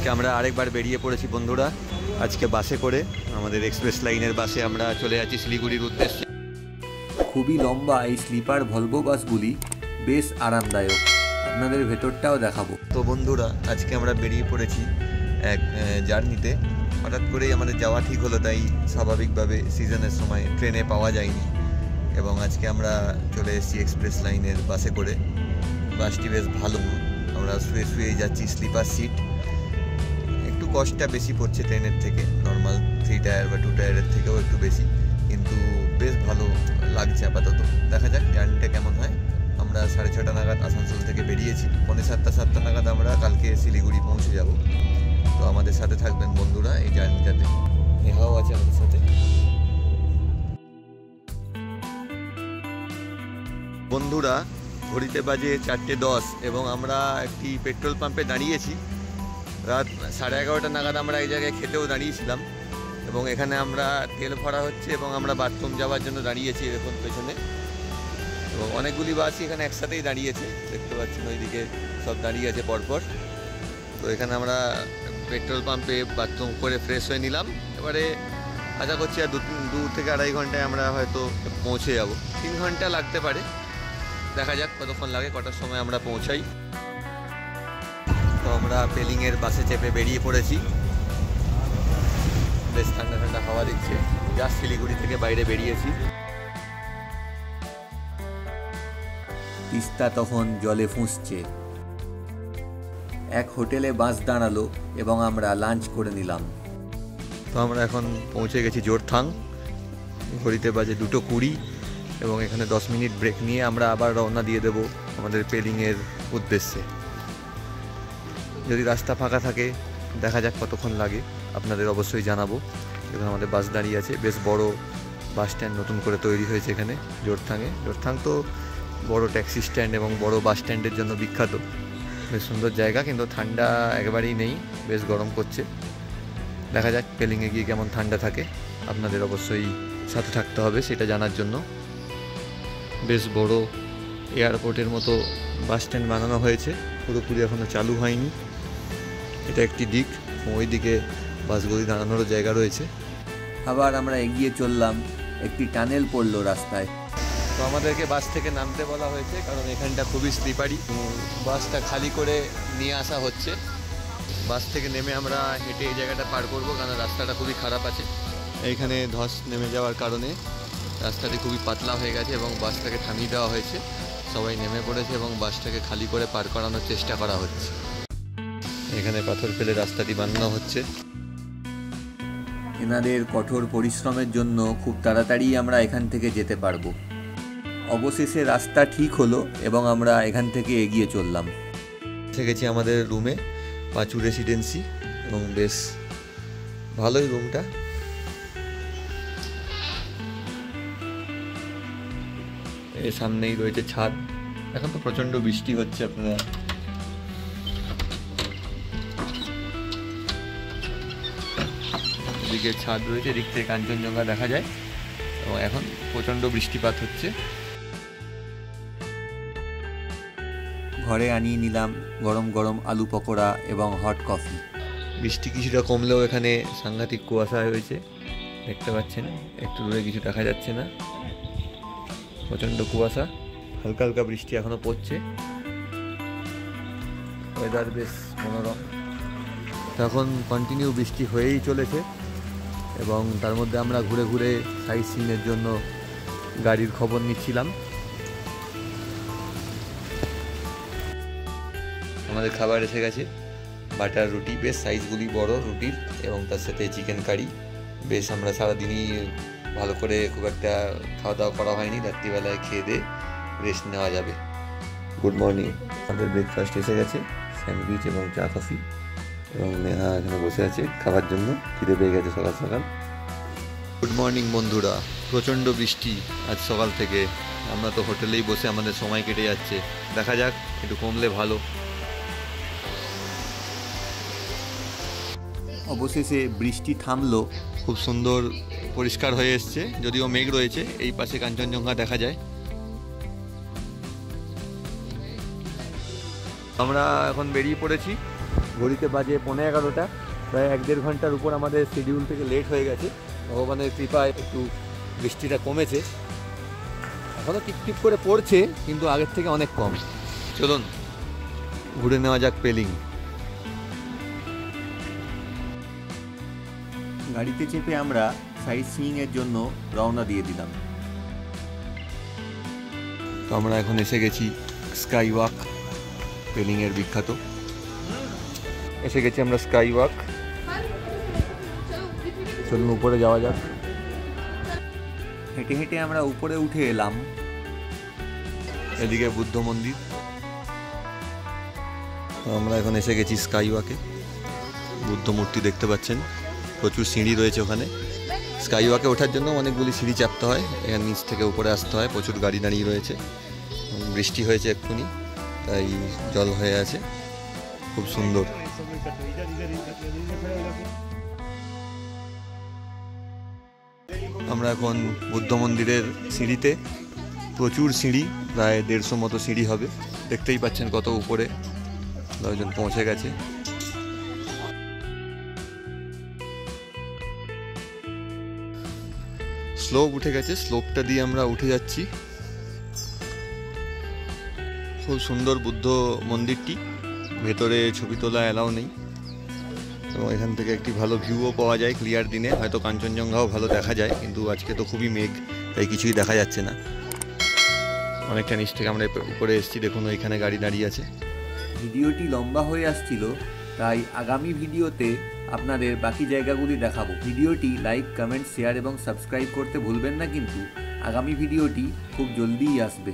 আজকে আমরা আরেকবার বেরিয়ে পড়েছি বন্ধুরা। আজকে বাসে করে, আমাদের এক্সপ্রেস লাইনের বাসে আমরা চলে যাচ্ছি শিলিগুড়ির উদ্দেশ্যে। খুবই লম্বা এই স্লিপার ভলভো বাসগুলি বেশ আরামদায়ক, আপনাদের ভেতরটাও দেখাবো। তো বন্ধুরা, আজকে আমরা বেরিয়ে পড়েছি এক জার্নিতে। হঠাৎ করেই আমাদের যাওয়া ঠিক হলো, তাই স্বাভাবিকভাবে সিজনের সময় ট্রেনে পাওয়া যায়নি, এবং আজকে আমরা চলে এসেছি এক্সপ্রেস লাইনের বাসে করে। বাসটি বেশ ভালো, আমরা শুয়ে শুয়েই যাচ্ছি, স্লিপার সিট। একটু কষ্টটা বেশি পড়ছে ট্রেনের থেকে, নর্মাল 3 টায়ার বা 2 টায়ারের থেকেও একটু বেশি, কিন্তু বেশ ভালো লাগছে আপাতত। দেখা যাক জার্নিটা কেমন হয়। আমরা 6:30 নাগাদ আসানসোল থেকে বেরিয়েছি, 6:45-7টা নাগাদ আমরা কালকে শিলিগুড়ি পৌঁছে যাব। তো আমাদের সাথে থাকবেন বন্ধুরা এই জার্নিটাতে। নেহাও আছে আমাদের সাথে। বন্ধুরা, ঘড়িতে বাজে 4:10 এবং আমরা একটি পেট্রোল পাম্পে দাঁড়িয়েছি। রাত 11:30 নাগাদ আমরা এই জায়গায় খেতেও দাঁড়িয়েছিলাম, এবং এখানে আমরা তেল ভরা হচ্ছে এবং আমরা বাথরুম যাওয়ার জন্য দাঁড়িয়েছি এখন পেছনে। এবং অনেকগুলি বাসই এখানে একসাথেই দাঁড়িয়েছে, দেখতে পাচ্ছেন ওইদিকে সব দাঁড়িয়ে আছে পরপর। তো এখানে আমরা পেট্রোল পাম্পে বাথরুম করে ফ্রেশ হয়ে নিলাম। এবারে আশা করছি আর 2 থেকে 2.5 ঘন্টায় আমরা হয়তো পৌঁছে যাব। 3 ঘন্টা লাগতে পারে, দেখা যাক কতক্ষণ লাগে, কটার সময় আমরা পৌঁছাই। তো আমরা পেলিংয়ের বাসে চেপে বেরিয়ে পড়েছি। বেশ ঠান্ডা ঠান্ডা হাওয়া দিচ্ছে, জাস্ট শিলিগুড়ি থেকে বাইরে বেরিয়েছি। তিস্তা তখন জলে ফুঁসছে। এক হোটেলে বাস দাঁড়ালো এবং আমরা লাঞ্চ করে নিলাম। তো আমরা এখন পৌঁছে গেছি জোরথাং। ঘড়িতে বাজে 2:20 এবং এখানে 10 মিনিট ব্রেক নিয়ে আমরা আবার রওনা দিয়ে দেব আমাদের পেলিংয়ের উদ্দেশ্যে। যদি রাস্তা ফাঁকা থাকে, দেখা যাক কতক্ষণ লাগে, আপনাদের অবশ্যই জানাবো। এখানে আমাদের বাস দাঁড়িয়ে আছে, বেশ বড় বাস স্ট্যান্ড নতুন করে তৈরি হয়েছে এখানে জোরথাংয়ে। জোরথাং তো বড় ট্যাক্সি স্ট্যান্ড এবং বড় বাস স্ট্যান্ডের জন্য বিখ্যাত। বেশ সুন্দর জায়গা, কিন্তু ঠান্ডা একেবারেই নেই, বেশ গরম করছে। দেখা যাক পেলিংয়ে গিয়ে কেমন ঠান্ডা থাকে, আপনাদের অবশ্যই সাথে থাকতে হবে সেটা জানার জন্য। বেশ বড় এয়ারপোর্টের মতো বাস স্ট্যান্ড বানানো হয়েছে, পুরোপুরি এখনও চালু হয়নি। এটা একটি দিক, ওই দিকে বাসগুলি দাঁড়ানোরও জায়গা রয়েছে। আবার আমরা এগিয়ে চললাম, একটি টানেল পড়লো রাস্তায়। তো আমাদেরকে বাস থেকে নামতে বলা হয়েছে, কারণ এখানটা খুবই স্লিপারি। বাসটা খালি করে নিয়ে আসা হচ্ছে। বাস থেকে নেমে আমরা হেঁটে এই জায়গাটা পার করব, কারণ রাস্তাটা খুবই খারাপ আছে। এইখানে ধস নেমে যাওয়ার কারণে রাস্তাটি খুবই পাতলা হয়ে গেছে এবং বাসটাকে থামিয়ে দেওয়া হয়েছে। সবাই নেমে পড়েছে এবং বাসটাকে খালি করে পার করানোর চেষ্টা করা হচ্ছে। এখানে পাথর ফেলে রাস্তাটি বানানো হচ্ছে। এনাদের কঠোর পরিশ্রমের জন্য খুব তাড়াতাড়ি আমরা এখান থেকে যেতে পারবো। অবশেষে রাস্তা ঠিক হলো এবং আমরা এখান থেকে এগিয়ে চললাম। এসে গেছি আমাদের রুমে, পাঁচু রেসিডেন্সি, এবং বেশ ভালোই রুমটা। এর সামনেই রয়েছে ছাদ। এখন তো প্রচণ্ড বৃষ্টি হচ্ছে, আপনারা এদিকে ছাদ রয়েছে, এদিক থেকে কাঞ্চনজঙ্ঘা দেখা যায়, এবং এখন প্রচণ্ড বৃষ্টিপাত হচ্ছে। ঘরে আনিয়ে নিলাম গরম গরম আলু পকোড়া এবং হট কফি। বৃষ্টি কিছুটা কমলেও এখানে সাংঘাতিক কুয়াশা হয়েছে, দেখতে পাচ্ছেন। একটু দূরে কিছু দেখা যাচ্ছে না, প্রচণ্ড কুয়াশা। হালকা হালকা বৃষ্টি এখনো পড়ছে, ওয়েদার বেশ মনোরম। এখন কন্টিনিউ বৃষ্টি হয়েই চলেছে, এবং তার মধ্যে আমরা ঘুরে ঘুরে সাইট সিনের জন্য গাড়ির খবর নিচ্ছিলাম। আমাদের খাবার এসে গেছে, বাটার রুটি, বেশ সাইজগুলি বড় রুটির, এবং তার সাথে চিকেন কারি। বেশ আমরা সারাদিনই ভালো করে খুব একটা খাওয়া দাওয়া করা হয়নি, রাত্রিবেলায় খেয়ে দিয়ে রেস্ট নেওয়া যাবে। গুড মর্নিং, আমাদের ব্রেকফাস্ট এসে গেছে, স্যান্ডউইচ এবং চা কফি, এবং নেহা এখানে বসে আছে খাবার জন্য, খিদে পেয়ে গেছে সকাল সকাল। গুড মর্নিং বন্ধুরা, প্রচণ্ড বৃষ্টি আজ সকাল থেকে। আমরা তো হোটেলেই বসে আমাদের সময় কেটে যাচ্ছে, দেখা যাক একটু কমলে ভালো। অবশেষে বৃষ্টি থামলো, খুব সুন্দর পরিষ্কার হয়ে এসছে, যদিও মেঘ রয়েছে। এই পাশে কাঞ্চনজঙ্ঘা দেখা যায়। আমরা এখন বেরিয়ে পড়েছি ঘড়িতে বাজে 11:15, প্রায় 1-1.5 ঘন্টার উপর আমাদের শিডিউল থেকে লেট হয়ে গেছে। ভগবানের কৃপায় একটু বৃষ্টিটা কমেছে, এখনও টিপটিপ করে পড়ছে কিন্তু আগের থেকে অনেক কম। চলুন ঘুরে নেওয়া যাক পেলিং। গাড়িতে চেপে আমরা সাইট সিইংয়ের জন্য রওনা দিয়ে দিলাম। তো আমরা এখন এসে গেছি স্কাই ওয়াক, পেলিংয়ের বিখ্যাত। এসে গেছি আমরা স্কাই ওয়াক। চলুন উপরে যাওয়া যাক। হেঁটে হেঁটে আমরা উপরে উঠে এলাম। এদিকে বুদ্ধ মন্দির। আমরা এখন এসে গেছি স্কাই ওয়াকে। বুদ্ধ মূর্তি দেখতে পাচ্ছেন, প্রচুর সিঁড়ি রয়েছে ওখানে। স্কাই ওয়াকে ওঠার জন্য অনেকগুলি সিঁড়ি চাপতে হয়, এখানে নিচ থেকে উপরে আসতে হয়। প্রচুর গাড়ি দাঁড়িয়ে রয়েছে, বৃষ্টি হয়েছে এক্ষুনি তাই জল হয়ে আছে, খুব সুন্দর। আমরা এখন বুদ্ধ মন্দিরের সিঁড়িতে, প্রচুর সিঁড়ি, প্রায় 150 মতো সিঁড়ি হবে। দেখতেই পাচ্ছেন কত উপরে লোকজন পৌঁছে গেছে। স্লোপ উঠে গেছে, স্লোপটা দিয়ে আমরা উঠে যাচ্ছি। খুব সুন্দর বুদ্ধ মন্দিরটি, ভেতরে ছবি তোলা অ্যালাউ নেই এবং এখান থেকে একটি ভালো ভিউও পাওয়া যায় ক্লিয়ার দিনে। হয়তো কাঞ্চনজঙ্ঘাও ভালো দেখা যায়, কিন্তু আজকে তো খুবই মেঘ, তাই কিছুই দেখা যাচ্ছে না। অনেকটা নিচ থেকে আমরা উপরে এসেছি, দেখুন ওইখানে গাড়ি দাঁড়িয়ে আছে। ভিডিওটি লম্বা হয়ে আসছিল, তাই আগামী ভিডিওতে আপনাদের বাকি জায়গাগুলি দেখাবো। ভিডিওটি লাইক, কমেন্ট, শেয়ার এবং সাবস্ক্রাইব করতে ভুলবেন না, কিন্তু আগামী ভিডিওটি খুব জলদিই আসবে।